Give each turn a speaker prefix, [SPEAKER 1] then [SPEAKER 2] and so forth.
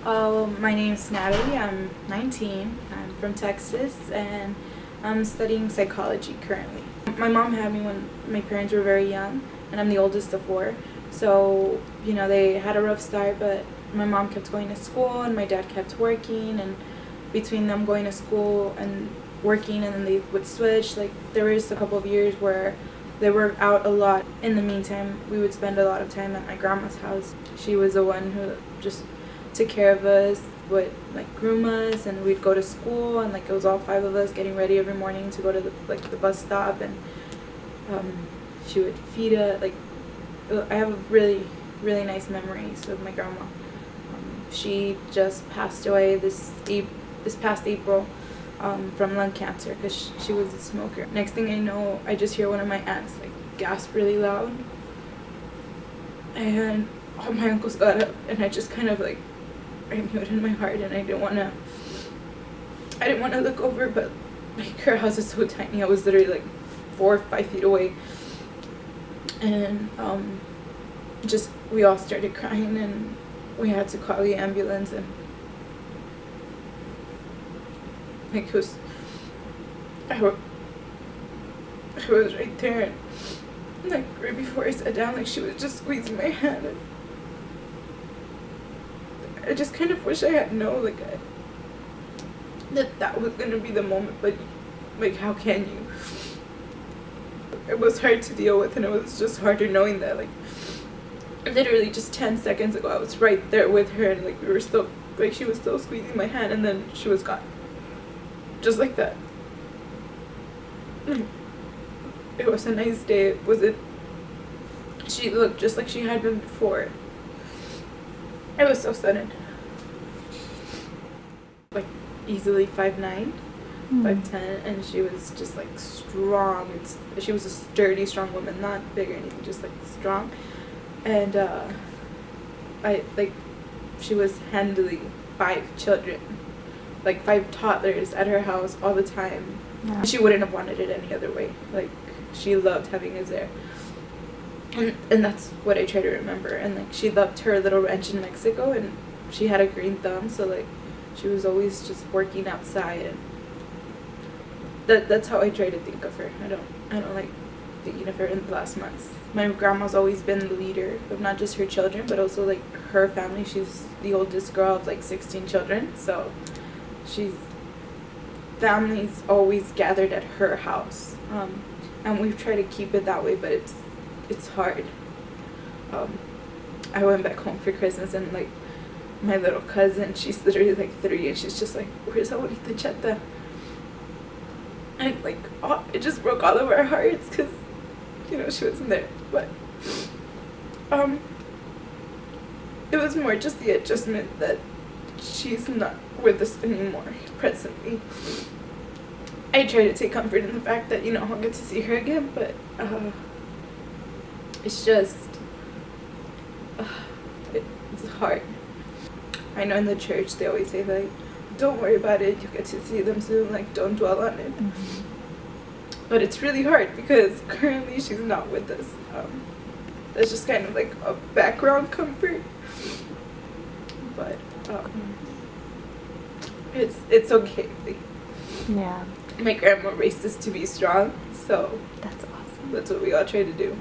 [SPEAKER 1] My name's Natalie. I'm 19. I'm from Texas, and I'm studying psychology currently. My mom had me when my parents were very young, and I'm the oldest of four. So, they had a rough start, but my mom kept going to school, and my dad kept working, and between them going to school and working, and then they would switch. Like, there was a couple of years where they were out a lot. In the meantime, we would spend a lot of time at my grandma's house. She was the one who just took care of us, would groom us, and we'd go to school, and it was all five of us getting ready every morning to go to the bus stop, and she would feed us. I have really nice memories of my grandma. She just passed away this past April from lung cancer because she was a smoker. Next thing I know, I just hear one of my aunts gasp really loud, and all my uncles got up, and I just kind of I knew it in my heart, and I didn't want to look over, but her house is so tiny. I was literally 4 or 5 feet away, and we all started crying, and we had to call the ambulance, and I was right there, and right before I sat down, she was just squeezing my hand, and I just kind of wish I had known that was gonna be the moment, but how can you? It was hard to deal with, and it was just harder knowing that literally just 10 seconds ago I was right there with her, and we were still she was still squeezing my hand, and then she was gone, just like that. It was a nice day. She looked just like she had been before. It was so sudden. Easily 5'9", 5'10", and she was just strong. She was a sturdy, strong woman, not big or anything, just strong. And she was handling 5 children, 5 toddlers at her house all the time. Yeah. She wouldn't have wanted it any other way. She loved having us there. And that's what I try to remember. And she loved her little ranch in Mexico, and she had a green thumb, so she was always just working outside, and that's how I try to think of her. I don't like thinking of her in the last months. My grandma's always been the leader of not just her children, but also her family. She's the oldest girl of 16 children, so family's always gathered at her house, and we've tried to keep it that way, but it's hard. I went back home for Christmas, and my little cousin, she's literally 3, and she's just where's Abuelita Cheta? And it just broke all of our hearts because she wasn't there. But it was more just the adjustment that she's not with us anymore presently. I try to take comfort in the fact that I'll get to see her again, but it's just it's hard. I know in the church they always say don't worry about it, you get to see them soon, don't dwell on it. But it's really hard because currently she's not with us. That's just kind of a background comfort, but it's okay.
[SPEAKER 2] Yeah,
[SPEAKER 1] my grandma raised us to be strong, so
[SPEAKER 2] that's awesome.
[SPEAKER 1] That's what we all try to do.